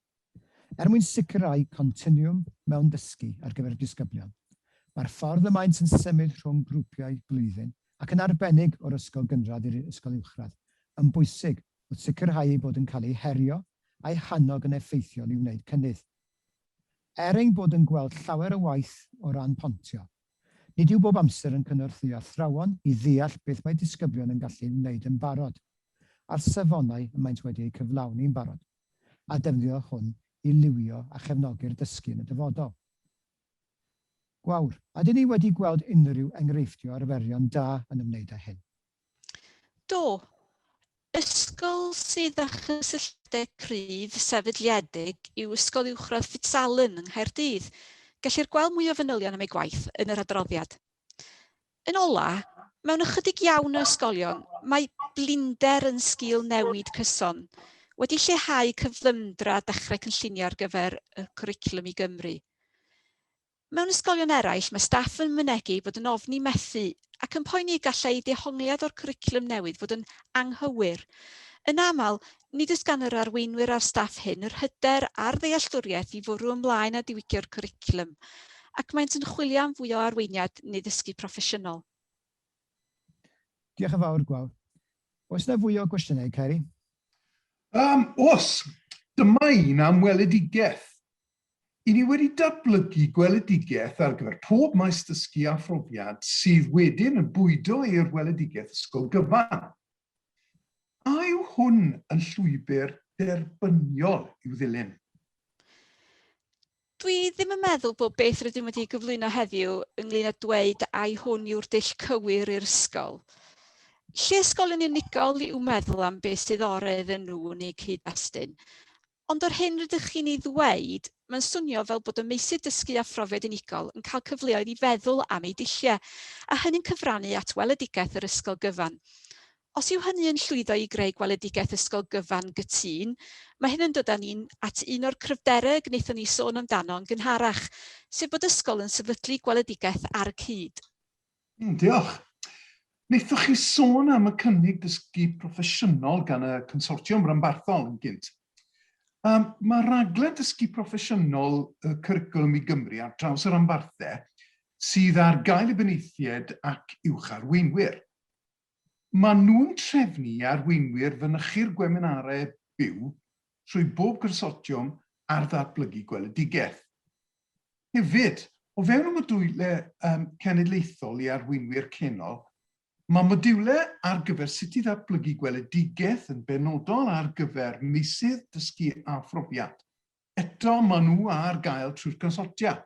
Mwyn sicrhau continwwm mewn dysgu ar gyfer disgyblion, mae'r ffordd y maent yn symud rhwng grwpiau blwyddyn ac yn arbennig o'r ysgol gynradd i'r ysgol uwchradd yn bwysig wrth sicrhau ei bod yn cael ei herio a'i hannog yn effeithiol i wneud cynnydd. Ein bod yn gweld llawer o waith o ran pontio, nid yw bob amser yn cynorthwyo athrawon i ddeall beth mae disgyblion yn gallu wneud yn barod, a'r safonau y maent wedi eu cyflawni'n barod, a defnyddio hwn i liwio a chefnogi'r dysgu yn y dyfodol. Gwawr, ydyn ni wedi gweld unrhyw enghreifftiau arferion da yn ymwneud â hyn? Do. Ysgol sydd â chysylltiadau cryf sefydliedig yw Ysgol Uwchradd Ffitsalyn yng Nghaerdydd. Gellir gweld mwy o fanylion am ei gwaith yn yr adroddiad. Yn ola, mewn ychydig iawn o ysgolion, mae blinder yn sgil newid cyson wedi lleihau cyflymdra dechrau cynllunio ar gyfer y cwricwlwm i Gymru. Mewn ysgolion eraill, mae staff yn mynegu bod yn ofni methu ac yn poeni gallai dehongliad o'r cwricwlwm newydd fod yn anghywir. Yn aml, nid oes gan yr arweinwyr a'r staff hyn yr hyder a'r ddealltwriaeth i fwrw ymlaen â diwygio'r cwricwlwm, ac maent yn chwilio am fwy o arweiniad neu ddysgu proffesiynol. Diolch yn fawr, Gwawr. Oes yna fwy o gwestiynau, Ceri? Os, dyma un am weledigaeth. I ni wedi datblygu gweledigaeth ar gyfer pob maes dysgu a phrofiad sydd wedyn yn bwydo i'r weledigaeth ysgol gyfan. A yw hwn yn llwybr derbyniol i'w ddilyn? Dwi ddim yn meddwl bod beth rydym wedi gyflwyno heddiw ynglyn â dweud ai hwn yw'r dull cywir i'r ysgol. Lle ysgolion unigol i'w meddwl am beth sydd oredd yn nhw yn eu cyd-destun. Ond o'r hyn rydych chi'n ei ddweud, mae'n swnio fel bod y meysydd dysgu a phrofiad unigol yn cael cyfleoedd i feddwl am ei dulliau, a hynny'n cyfrannu at weledigaeth yr ysgol gyfan. Os yw hynny yn llwyddo i greu gweledigaeth ysgol gyfan gytun, mae hyn yn dod â ni'n at un o'r cryfderau gwnaethon ni sôn amdano yn gynharach, sef bod ysgol yn sefydlu gweledigaeth ar y cyd. Diolch. Wnaethoch chi sôn am y cynnig dysgu proffesiynol gan y consortiwm rhanbarthol yn gynt. Mae raglen dysgu proffesiynol y Cwricwlwm Cymru ar draws yr rhanbarthau sydd ar gael y beneithiad ac uwcharweinwyr. Maen nhw'n trefnu arweinwyr fynychu'r weminarau byw trwy bob consortiwm ar ddatblygu gweledigaeth. Hefyd, o fewn y modiwlau cenedlaethol i arweinwyr cenol, mae modiwlau ar gyfer sut i ddatblygu gweledigaeth yn benodol ar gyfer meysydd dysgu a phrofiad. Eto maen nhw ar gael trwy'r consortia.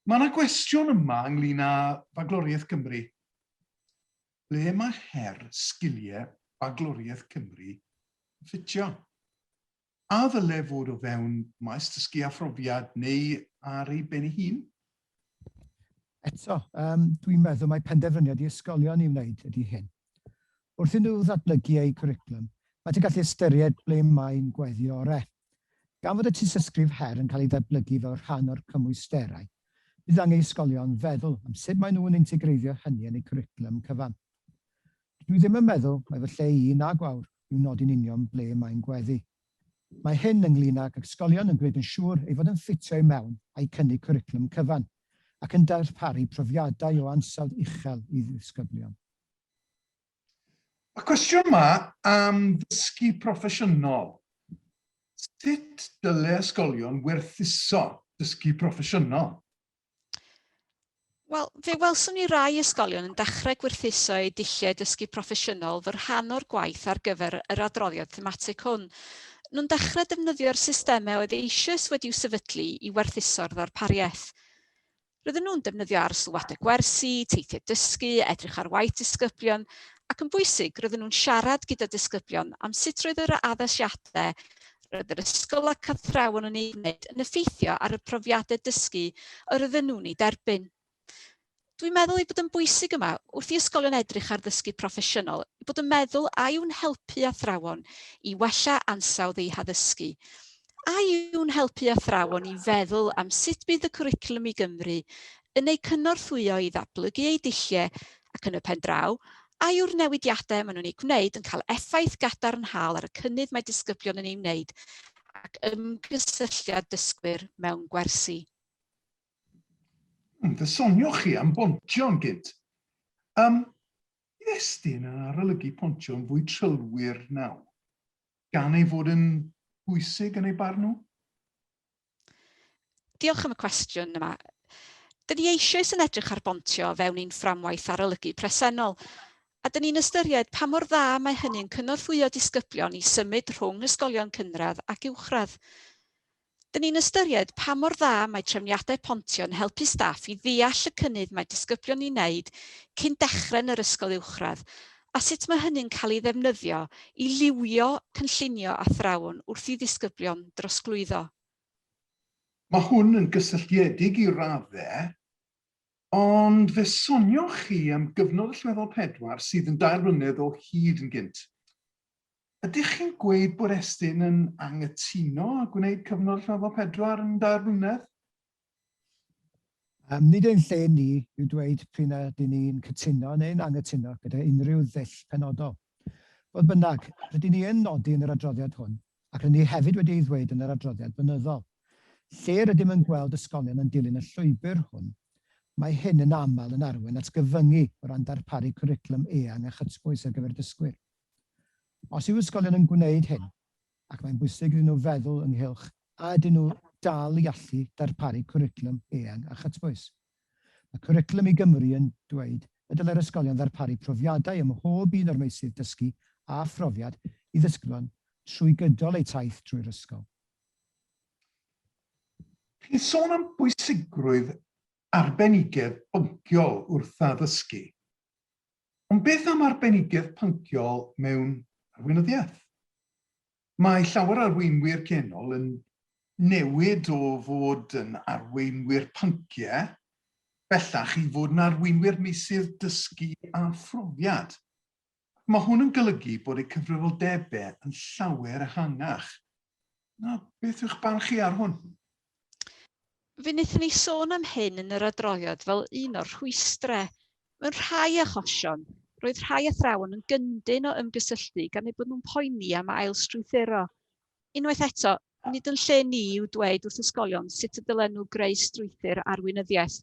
Mae yna gwestiwn yma ynglyn â Bagloriaeth Cymru. Ble mae her sgiliau Bagloriaeth Cymru yn ffitio? A ddyle fod o fewn maes dysgu a phrofiad neu ar ei ben ei hun? Eto, dwi'n meddwl mae penderfyniad i ysgolion i wneud ydy hyn. Wrth i nhw ddatblygu eu cwricwlwm, mae ti'n gallu ystyried ble mae'n gweddi orau. Gan fod y tysysgrif her yn cael ei ddatblygu fel rhan o'r cymwysterau, bydd angen ysgolion feddwl am sut maen nhw'n integreiddio hynny yn eu cwricwlwm cyfan. Dwi ddim yn meddwl mae fy lle i na gwawr i'w nodi'n union ble mae'n gweddi. Mae hyn ynglyn ag ysgolion yn gwneud yn siŵr ei fod yn ffitio i mewn a'i cynnig cwricwlwm cyfan ac yn darparu profiadau o ansawdd uchel i ddisgyblion. Y cwestiwn yma am ddysgu proffesiynol. Sut dyle ysgolion werthuso dysgu proffesiynol? Wel, fe welson ni rai ysgolion yn dechrau gwerthuso eu dulliau dysgu proffesiynol fel rhan o'r gwaith ar gyfer yr adroddiad thematig hwn. Nhw'n dechrau defnyddio'r systemau oedd eisoes wedi'w sefydlu i werthuso'r ddarpariaeth. Rydyn nhw'n defnyddio ar sylwadau gwersi, teithiau dysgu, edrych ar waith disgyblion, ac yn bwysig rydyn nhw'n siarad gyda disgyblion am sut roedd yr addasiadau roedd yr ysgol ac athrawon yn ei wneud yn effeithio ar y profiadau dysgu a rydyn nhw'n ei derbyn. Dwi'n meddwl ei bod yn bwysig yma, wrth i ysgolion edrych ar ddysgu proffesiynol, i bod yn meddwl a yw'n helpu athrawon i wella ansawdd eu haddysgu. A yw'n helpu athrawon i feddwl am sut bydd y Cwricwlwm Cymru yn ei cynorthwyo i ddatblygu ei dulliau ac yn y pen draw, a yw'r newidiadau maen nhw'n ei gwneud yn cael effaith gadarnhaol ar y cynnydd mae disgyblion yn ei wneud ac ymgysylltiad dysgwyr mewn gwersi. Fe sonioch chi am bontio yn gynt. Estyn yn arolygu pontio yn fwy trylwyr nawr, gan ei fod yn bwysig yn ei barn nhw? Diolch am y cwestiwn yma. Dyn ni eisoes yn edrych ar bontio fewn un fframwaith arolygu presennol, a dyn ni'n ystyried pa mor dda mae hynny'n cynorthwyo disgyblion i symud rhwng ysgolion cynradd ac uwchradd. Dyn ni'n ystyried pa mor dda mae trefniadau pontio yn helpu staff i ddeall y cynnydd mae disgyblion i wneud cyn dechrau yn yr ysgol uwchradd, a sut mae hynny'n cael ei ddefnyddio i liwio cynllunio athrawon wrth i disgyblion drosglwyddo. Mae hwn yn gysylltiedig i raddau, ond fe sonioch chi am gyfnod allweddol 4 sydd yn 2 blynedd o hyd yn gynt. Ydych chi'n gweud bod Estyn yn anghytuno a gwneud cyfnod allweddol 4 yn 2 blynedd? Nid ein lle ni yw dweud pryn ydyn ni'n cytuno neu'n anghytuno gyda unrhyw ddull penodol. Fodd bynnag, rydyn ni yn nodi yn yr adroddiad hwn, ac rydyn ni hefyd wedi ei ddweud yn yr adroddiad blynyddol. Lle rydym yn gweld ysgolion yn dilyn y llwybr hwn, mae hyn yn aml yn arwain at gyfyngu o ran darparu cwricwlwm eang a chytbwys ar gyfer dysgwyr. Os yw ysgolion yn gwneud hyn, ac mae'n bwysig iddyn nhw feddwl ynghylch a ydyn nhw dal i allu darparu cwricwlwm eang a chytbwys. Mae cwricwlwm i Gymru yn dweud y dylai'r ysgolion ddarparu profiadau ym mhob un o'r meysydd dysgu a phrofiad i ddisgyblion trwy gydol eu taith trwy'r ysgol. Chi'n sôn am bwysigrwydd arbenigedd pynciol wrth addysgu. Ond beth am arbenigedd pynciol mewn arweinyddiaeth? Mae llawer arweinwyr cennol yn newid o fod yn arweinwyr pynciau, bellach i fod yn arweinwyr meysydd dysgu a phrofiad. Mae hwn yn golygu bod eu cyfrifoldebau yn llawer ehangach. Beth yw'ch barn chi ar hwn? Fe wnaethon ni sôn am hyn yn yr adroddiad fel un o'r rhwystrau. Mewn rhai achosion, roedd rhai athrawon yn gyndyn o ymgysylltu gan eu bod nhw'n poeni am ailstrwythuro. Unwaith eto, nid yn lle ni i'w dweud wrth ysgolion sut y dylen nhw greu strwythur arweinyddiaeth.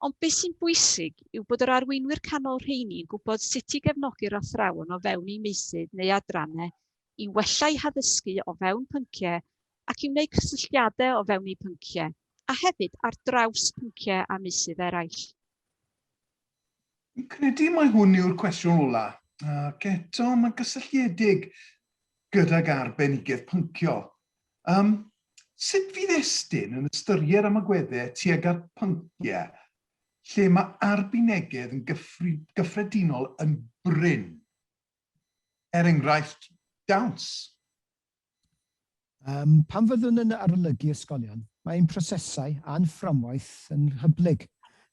Ond beth sy'n bwysig yw bod yr arweinwyr canol rheini yn gwybod sut i gefnogi'r athrawon o fewn eu meysydd neu adrannau i wella eu haddysgu o fewn pynciau ac i wneud cysylltiadau o fewn eu pynciau, a hefyd ar draws pynciau a meysydd eraill. Fi'n credu mai hwn yw'r cwestiwn ola, ac eto mae'n gysylltiedig gydag arbenigedd pynciol. Sut fydd estyn yn ystyried am agweddau tuag at pynciau lle mae arbenigedd yn gyffredinol yn bryn? Enghraifft dawns. Pan fyddwn yn arolygu ysgolion, mae'n prosesau a'n fframwaith yn hyblyg.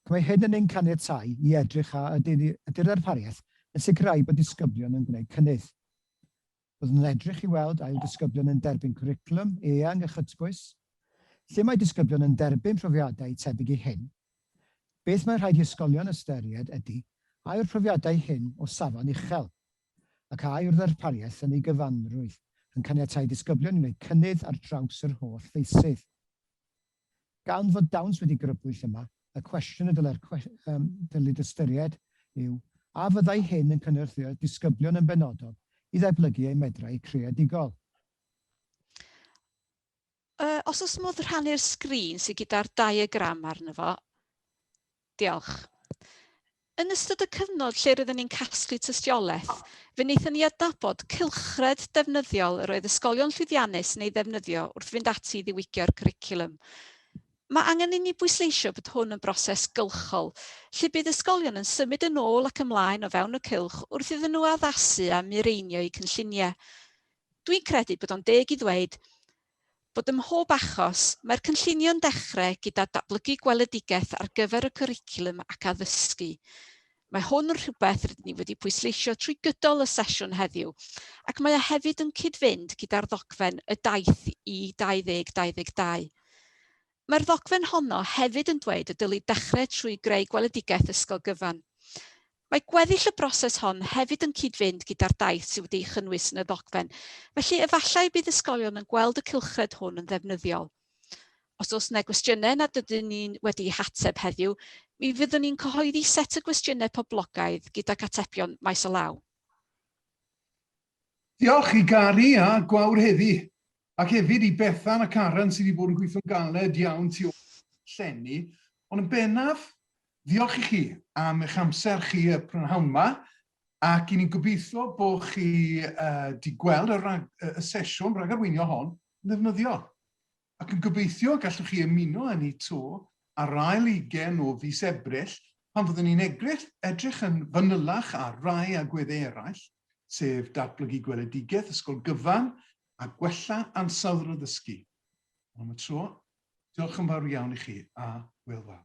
Mae hyn yn ein caniatáu i edrych a ydy'r darpariaeth yn sicrhau bod disgyblion yn gwneud cynnydd. Byddwn yn edrych i weld ail disgyblion yn derbyn cwricwlwm eang a chytbwys, lle mae disgyblion yn derbyn profiadau tebyg i hyn. Beth mae rhaid i ysgolion ystyried ydy a yw'r profiadau hyn o safon uchel, ac a yw'r ddarpariaeth yn ei gyfanrwydd yn caniatáu disgyblion i wneud cynnydd ar draws yr holl feysydd. Gan fod dawns wedi grybwyll yma, y cwestiwn y dylid ystyried yw a fyddai hyn yn cynnyrthio disgyblion yn benodol i ddatblygu eu medrau creadigol. Os oes modd rhannu'r sgrin sydd gyda'r diagram arno fo, diolch. Yn ystod y cyfnod lle roeddwn ni'n casglu tystiolaeth, fe wnaethon ni adnabod cylchred defnyddiol yr oedd ysgolion llwyddiannus yn ei ddefnyddio wrth fynd ati i ddiwygio'r cwricwlwm. Mae angen i ni bwysleisio bod hwn yn broses gylchol, lle bydd ysgolion yn symud yn ôl ac ymlaen o fewn y cylch wrth iddyn nhw addasu a mireinio eu cynlluniau. Dwi'n credu bod o'n deg i ddweud bod ym mhob achos mae'r cynllunio'n dechrau gyda datblygu gweledigaeth ar gyfer y cwricwlwm ac addysgu. Mae hwn yn rhywbeth rydyn ni wedi pwysleisio trwy gydol y sesiwn heddiw, ac mae hefyd yn cyd-fynd gyda'r ddogfen y daith i 2022. Mae'r ddogfen honno hefyd yn dweud y dylid dechrau trwy greu gweledigaeth ysgol gyfan. Mae gweddill y broses hon hefyd yn cyd-fynd gyda'r daith sydd wedi'i chynnwys yn y ddogfen, felly efallai bydd ysgolion yn gweld y cylchred hwn yn ddefnyddiol. Os oes yna gwestiynau nad ydyn ni'n wedi hateb heddiw, mi fyddwn ni'n cyhoeddi set y gwestiynau poblogaidd gydag atebion maes o law. Diolch i Gari a Gwawr heddi, ac hefyd i Bethan a Karen sydd wedi bod yn gweithio'n galed iawn tu ôl llenni, ond yn bennaf, diolch i chi am eich amser chi y prynhawn yma, ac i ni'n gobeithio bod chi wedi gweld y sesiwn rhag arweinio hon yn ddefnyddiol. Ac yn gobeithio gallwch chi ymuno yn ei to ar ail 20 o fis Ebrill pan fyddwn ni'n edrych yn fanylach ar rhai agweddau eraill, sef datblygu gweledigaeth ysgol gyfan a gwella ansawdd addysgu. Am y tro, diolch yn fawr iawn i chi a hwyl fawr.